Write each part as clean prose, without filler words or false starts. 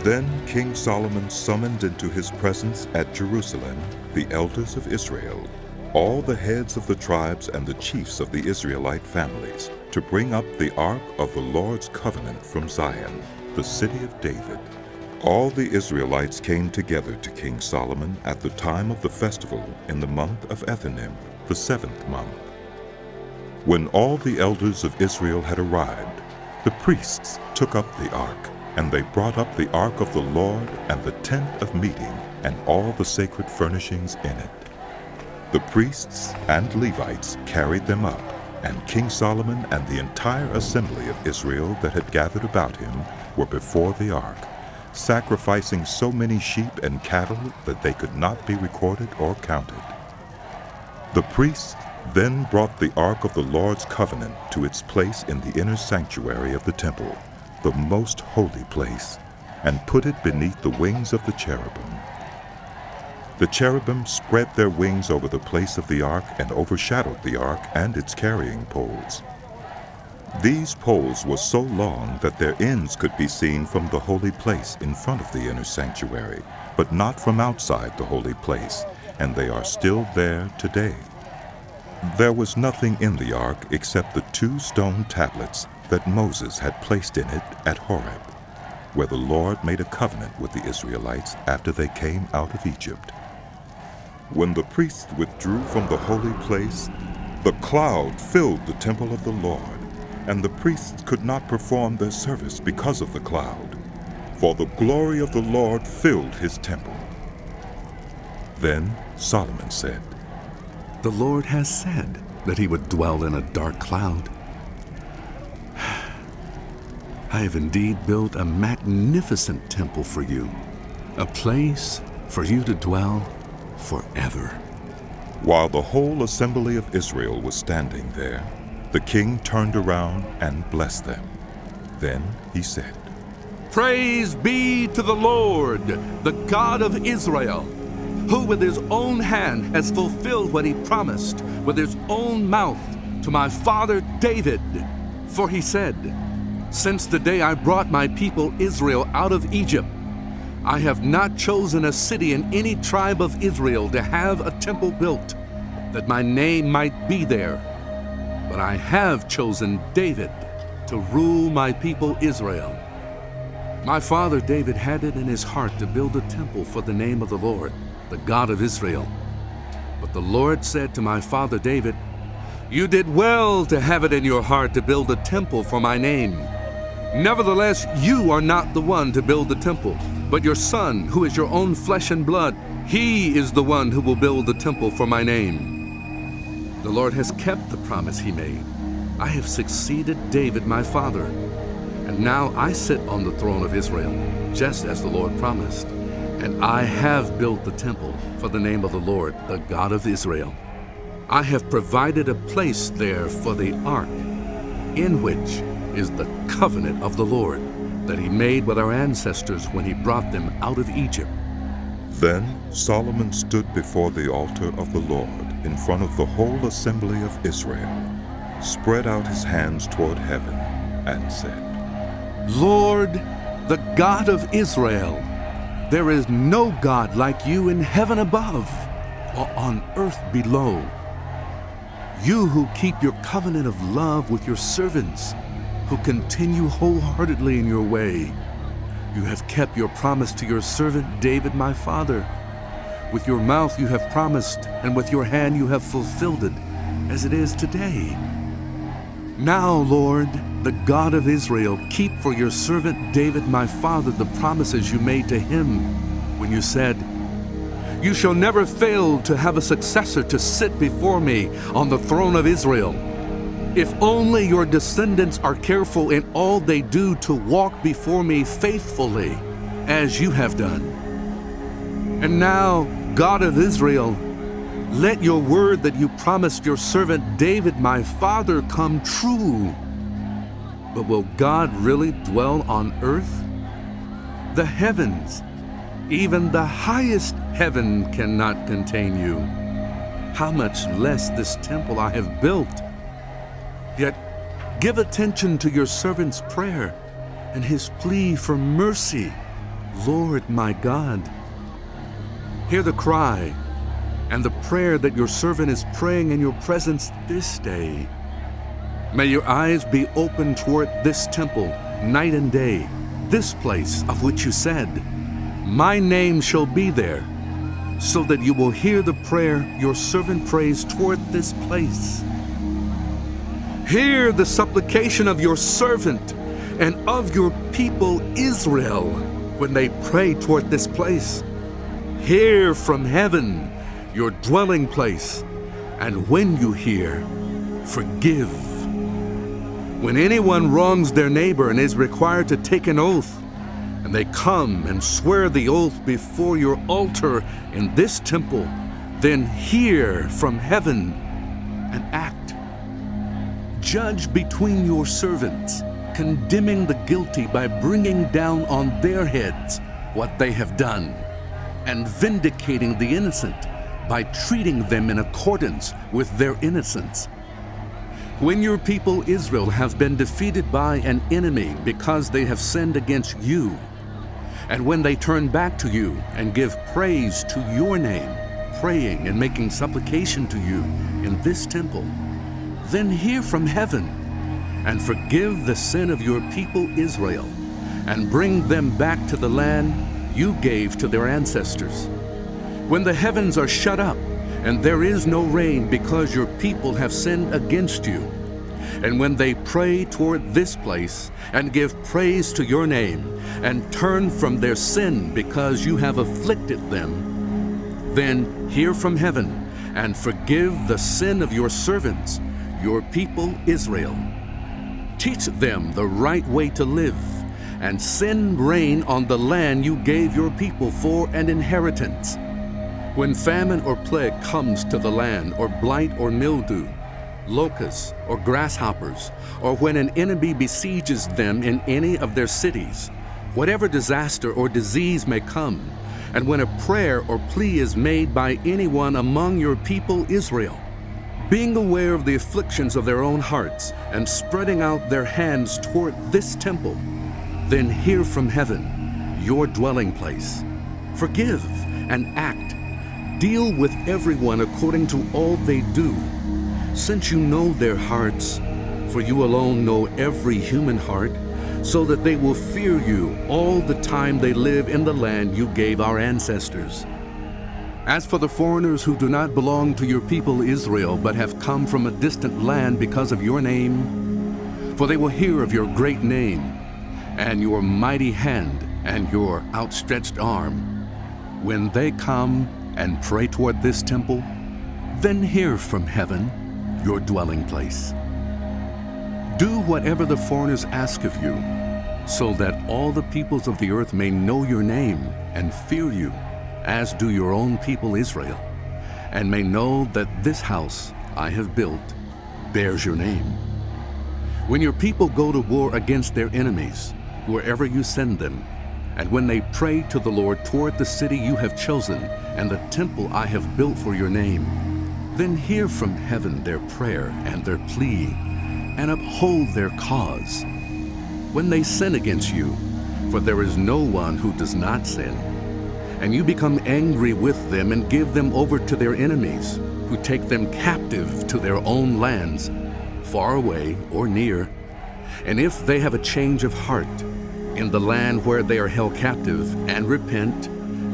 Then King Solomon summoned into his presence at Jerusalem the elders of Israel, all the heads of the tribes and the chiefs of the Israelite families, to bring up the ark of the Lord's covenant from Zion, the city of David. All the Israelites came together to King Solomon at the time of the festival in the month of Ethanim, the 7th month. When all the elders of Israel had arrived, the priests took up the ark, and they brought up the ark of the Lord and the tent of meeting and all the sacred furnishings in it. The priests and Levites carried them up, and King Solomon and the entire assembly of Israel that had gathered about him were before the ark, sacrificing so many sheep and cattle that they could not be recorded or counted. The priests then brought the ark of the Lord's covenant to its place in the inner sanctuary of the temple, the most holy place, and put it beneath the wings of the cherubim. The cherubim spread their wings over the place of the ark and overshadowed the ark and its carrying poles. These poles were so long that their ends could be seen from the holy place in front of the inner sanctuary, but not from outside the holy place, and they are still there today. There was nothing in the ark except the 2 stone tablets that Moses had placed in it at Horeb, where the Lord made a covenant with the Israelites after they came out of Egypt. When the priests withdrew from the holy place, the cloud filled the temple of the Lord, and the priests could not perform their service because of the cloud, for the glory of the Lord filled his temple. Then Solomon said, "The Lord has said that he would dwell in a dark cloud. I have indeed built a magnificent temple for you, a place for you to dwell forever." While the whole assembly of Israel was standing there, the king turned around and blessed them. Then he said, "Praise be to the Lord, the God of Israel, who with his own hand has fulfilled what he promised with his own mouth to my father David. For he said, 'Since the day I brought my people Israel out of Egypt, I have not chosen a city in any tribe of Israel to have a temple built, that my name might be there. But I have chosen David to rule my people Israel.' My father David had it in his heart to build a temple for the name of the Lord, the God of Israel. But the Lord said to my father David, 'You did well to have it in your heart to build a temple for my name. Nevertheless, you are not the one to build the temple, but your son, who is your own flesh and blood, he is the one who will build the temple for my name.' The Lord has kept the promise he made. I have succeeded David my father, and now I sit on the throne of Israel, just as the Lord promised. And I have built the temple for the name of the Lord, the God of Israel. I have provided a place there for the ark, in which is the covenant of the Lord that he made with our ancestors when he brought them out of Egypt." Then Solomon stood before the altar of the Lord in front of the whole assembly of Israel, spread out his hands toward heaven, and said, "Lord, the God of Israel, there is no God like you in heaven above or on earth below. You who keep your covenant of love with your servants, who continue wholeheartedly in your way. You have kept your promise to your servant David my father. With your mouth you have promised, and with your hand you have fulfilled it, as it is today. Now, Lord, the God of Israel, keep for your servant David my father the promises you made to him when you said, 'You shall never fail to have a successor to sit before me on the throne of Israel.' If only your descendants are careful in all they do to walk before me faithfully, as you have done. And now, God of Israel, let your word that you promised your servant David my father come true. But will God really dwell on earth? The heavens, even the highest heaven, cannot contain you. How much less this temple I have built? Yet give attention to your servant's prayer and his plea for mercy, Lord my God, hear the cry and the prayer that your servant is praying in your presence this day. May your eyes be open toward this temple night and day, this place of which you said, my name shall be there, so that you will hear the prayer your servant prays toward this place. Hear the supplication of your servant and of your people Israel when they pray toward this place. Hear from heaven, your dwelling place, and when you hear, forgive. When anyone wrongs their neighbor and is required to take an oath, and they come and swear the oath before your altar in this temple, then hear from heaven and act. Judge between your servants, condemning the guilty by bringing down on their heads what they have done, and vindicating the innocent by treating them in accordance with their innocence. When your people Israel have been defeated by an enemy because they have sinned against you, and when they turn back to you and give praise to your name, praying and making supplication to you in this temple, then hear from heaven and forgive the sin of your people Israel, and bring them back to the land you gave to their ancestors. When the heavens are shut up and there is no rain because your people have sinned against you, and when they pray toward this place and give praise to your name and turn from their sin because you have afflicted them, then hear from heaven and forgive the sin of your servants, your people Israel. Teach them the right way to live, and send rain on the land you gave your people for an inheritance. When famine or plague comes to the land, or blight or mildew, locusts or grasshoppers, or when an enemy besieges them in any of their cities, whatever disaster or disease may come, and when a prayer or plea is made by anyone among your people Israel, being aware of the afflictions of their own hearts and spreading out their hands toward this temple, then hear from heaven, your dwelling place. Forgive and act. Deal with everyone according to all they do, since you know their hearts, for you alone know every human heart, so that they will fear you all the time they live in the land you gave our ancestors. As for the foreigners who do not belong to your people Israel, but have come from a distant land because of your name, for they will hear of your great name, and your mighty hand, and your outstretched arm, when they come and pray toward this temple, then hear from heaven, your dwelling place. Do whatever the foreigners ask of you, so that all the peoples of the earth may know your name and fear you, as do your own people Israel, and may know that this house I have built bears your name. When your people go to war against their enemies, wherever you send them, and when they pray to the Lord toward the city you have chosen and the temple I have built for your name, then hear from heaven their prayer and their plea, and uphold their cause. When they sin against you, for there is no one who does not sin, and you become angry with them and give them over to their enemies, who take them captive to their own lands, far away or near, and if they have a change of heart in the land where they are held captive, and repent,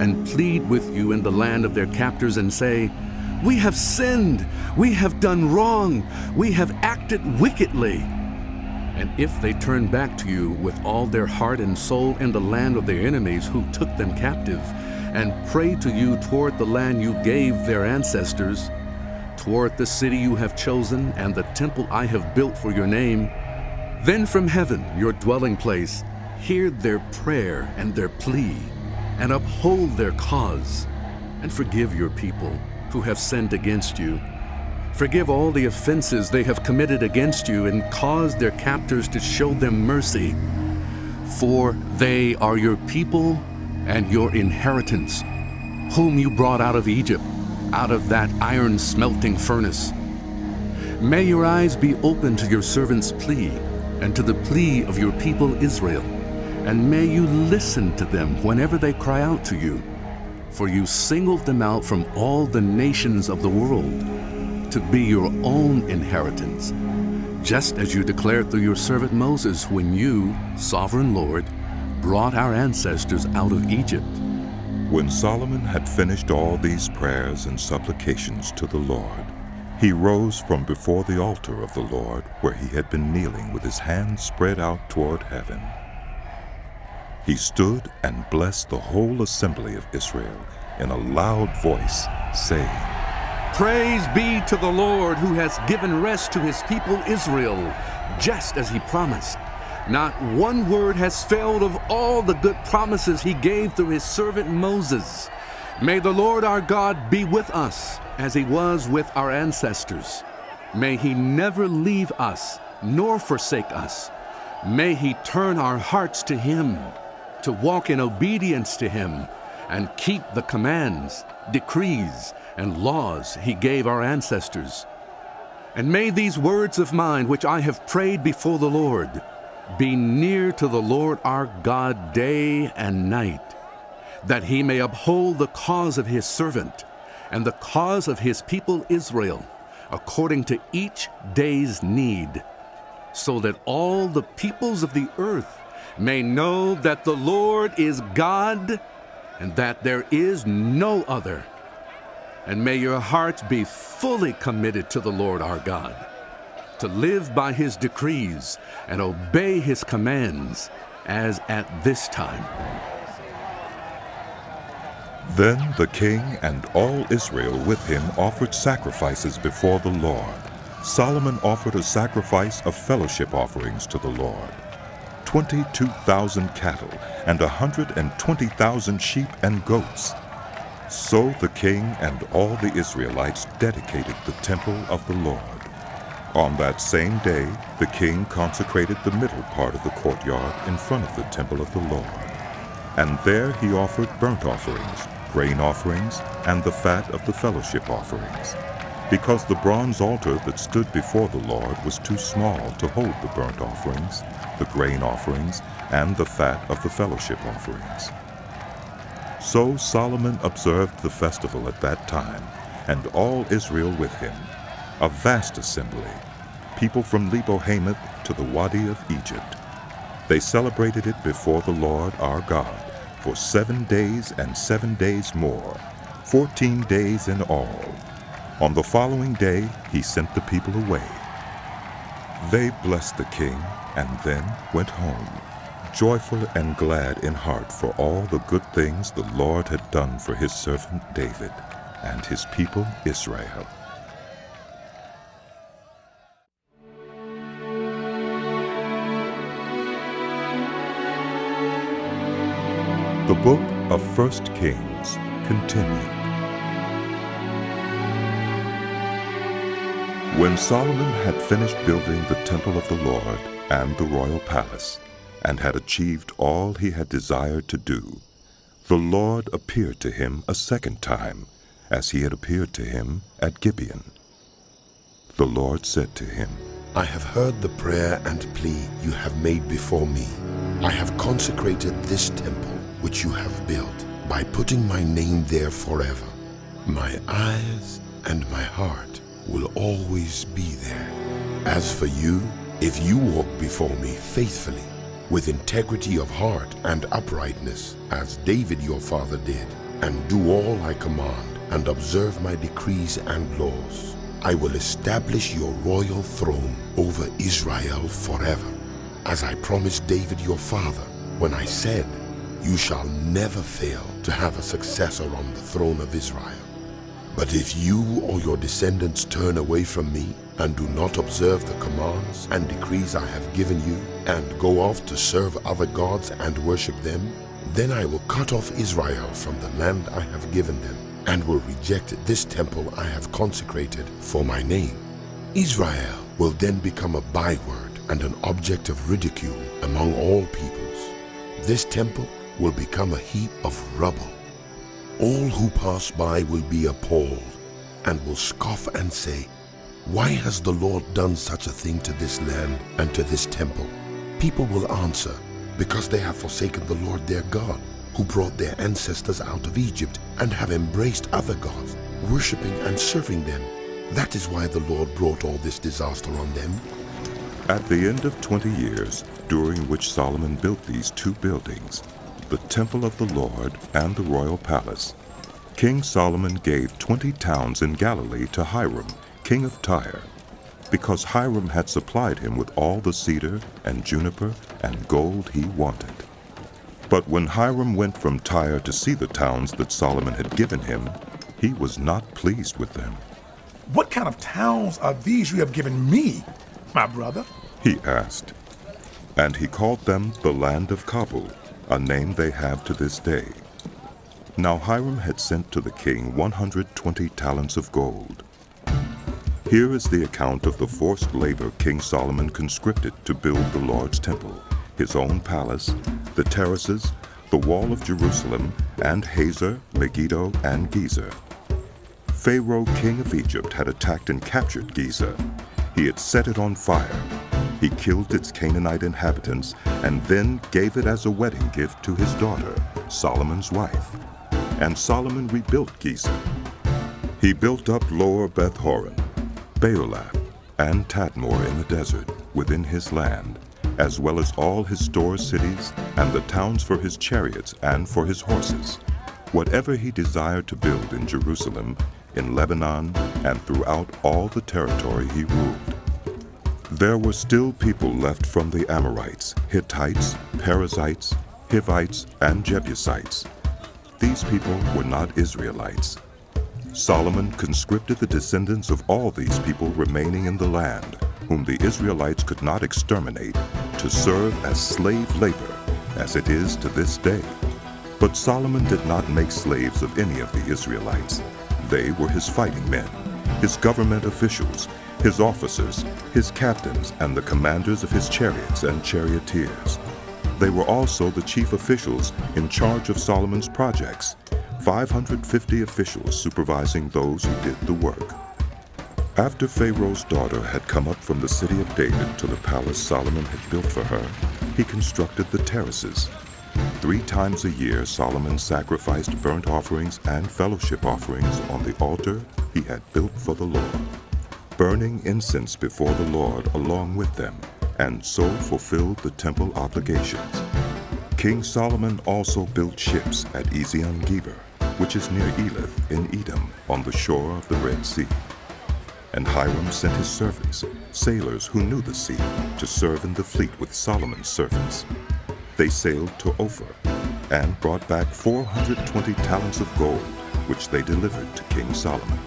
and plead with you in the land of their captors, and say, we have sinned, we have done wrong, we have acted wickedly. And if they turn back to you with all their heart and soul in the land of their enemies who took them captive, and pray to you toward the land you gave their ancestors, toward the city you have chosen and the temple I have built for your name, then from heaven, your dwelling place, hear their prayer and their plea, and uphold their cause, and forgive your people who have sinned against you. Forgive all the offenses they have committed against you, and cause their captors to show them mercy. For they are your people and your inheritance, whom you brought out of Egypt, out of that iron smelting furnace. May your eyes be open to your servant's plea, and to the plea of your people Israel, and may you listen to them whenever they cry out to you. For you singled them out from all the nations of the world to be your own inheritance, just as you declared through your servant Moses when you, sovereign Lord, brought our ancestors out of Egypt. When Solomon had finished all these prayers and supplications to the Lord, he rose from before the altar of the Lord, where he had been kneeling with his hands spread out toward heaven. He stood and blessed the whole assembly of Israel in a loud voice, saying, Praise be to the Lord, who has given rest to his people Israel, just as he promised. Not one word has failed of all the good promises he gave through his servant Moses. May the Lord our God be with us, as he was with our ancestors. May he never leave us, nor forsake us. May he turn our hearts to him, to walk in obedience to him, and keep the commands, decrees, and laws he gave our ancestors. And may these words of mine, which I have prayed before the Lord, be near to the Lord our God day and night, that he may uphold the cause of his servant and the cause of his people Israel, according to each day's need, so that all the peoples of the earth may know that the Lord is God, and that there is no other. And may your hearts be fully committed to the Lord our God, to live by his decrees and obey his commands, as at this time. Then the king and all Israel with him offered sacrifices before the Lord. Solomon offered a sacrifice of fellowship offerings to the Lord, 22,000 cattle and 120,000 sheep and goats. So the king and all the Israelites dedicated the temple of the Lord. On that same day, the king consecrated the middle part of the courtyard in front of the temple of the Lord. And there he offered burnt offerings, grain offerings, and the fat of the fellowship offerings, because the bronze altar that stood before the Lord was too small to hold the burnt offerings, the grain offerings, and the fat of the fellowship offerings. So Solomon observed the festival at that time, and all Israel with him, a vast assembly, people from Lebo-Hamath to the Wadi of Egypt. They celebrated it before the Lord our God for 7 days and 7 days more, 14 days in all. On the following day he sent the people away. They blessed the king and then went home, joyful and glad in heart for all the good things the Lord had done for his servant David and his people Israel. The book of 1 Kings continued. When Solomon had finished building the temple of the Lord and the royal palace, and had achieved all he had desired to do, the Lord appeared to him a second time, as he had appeared to him at Gibeon. The Lord said to him, I have heard the prayer and plea you have made before me. I have consecrated this temple which you have built by putting my name there forever. My eyes and my heart will always be there. As for you, if you walk before me faithfully, with integrity of heart and uprightness, as David your father did, and do all I command, and observe my decrees and laws, I will establish your royal throne over Israel forever, as I promised David your father, when I said, you shall never fail to have a successor on the throne of Israel. But if you or your descendants turn away from me and do not observe the commands and decrees I have given you, and go off to serve other gods and worship them, then I will cut off Israel from the land I have given them, and will reject this temple I have consecrated for my name. Israel will then become a byword and an object of ridicule among all peoples. This temple will become a heap of rubble. All who pass by will be appalled and will scoff and say, why has the Lord done such a thing to this land and to this temple? People will answer, because they have forsaken the Lord their God, who brought their ancestors out of Egypt, and have embraced other gods, worshipping and serving them. That is why the Lord brought all this disaster on them. At the end of 20 years, during which Solomon built these two buildings, the temple of the Lord and the royal palace, King Solomon gave 20 towns in Galilee to Hiram, king of Tyre, because Hiram had supplied him with all the cedar and juniper and gold he wanted. But when Hiram went from Tyre to see the towns that Solomon had given him, he was not pleased with them. What kind of towns are these you have given me, my brother? He asked. And he called them the land of Kabul, a name they have to this day. Now Hiram had sent to the king 120 talents of gold. Here is the account of the forced labor King Solomon conscripted to build the Lord's temple, his own palace, the terraces, the wall of Jerusalem, and Hazor, Megiddo, and Gezer. Pharaoh, king of Egypt, had attacked and captured Gezer. He had set it on fire. He killed its Canaanite inhabitants and then gave it as a wedding gift to his daughter, Solomon's wife. And Solomon rebuilt Gezer. He built up Lower Beth-horon, Baalah, and Tadmor in the desert within his land, as well as all his store cities and the towns for his chariots and for his horses, whatever he desired to build in Jerusalem, in Lebanon, and throughout all the territory he ruled. There were still people left from the Amorites, Hittites, Perizzites, Hivites, and Jebusites. These people were not Israelites. Solomon conscripted the descendants of all these people remaining in the land, whom the Israelites could not exterminate, to serve as slave labor, as it is to this day. But Solomon did not make slaves of any of the Israelites. They were his fighting men, his government officials, his officers, his captains, and the commanders of his chariots and charioteers. They were also the chief officials in charge of Solomon's projects, 550 officials supervising those who did the work. After Pharaoh's daughter had come up from the city of David to the palace Solomon had built for her, he constructed the terraces. 3 times a year Solomon sacrificed burnt offerings and fellowship offerings on the altar he had built for the Lord, burning incense before the Lord along with them, and so fulfilled the temple obligations. King Solomon also built ships at Ezion-Geber, which is near Elath in Edom, on the shore of the Red Sea. And Hiram sent his servants, sailors who knew the sea, to serve in the fleet with Solomon's servants. They sailed to Ophir, and brought back 420 talents of gold, which they delivered to King Solomon.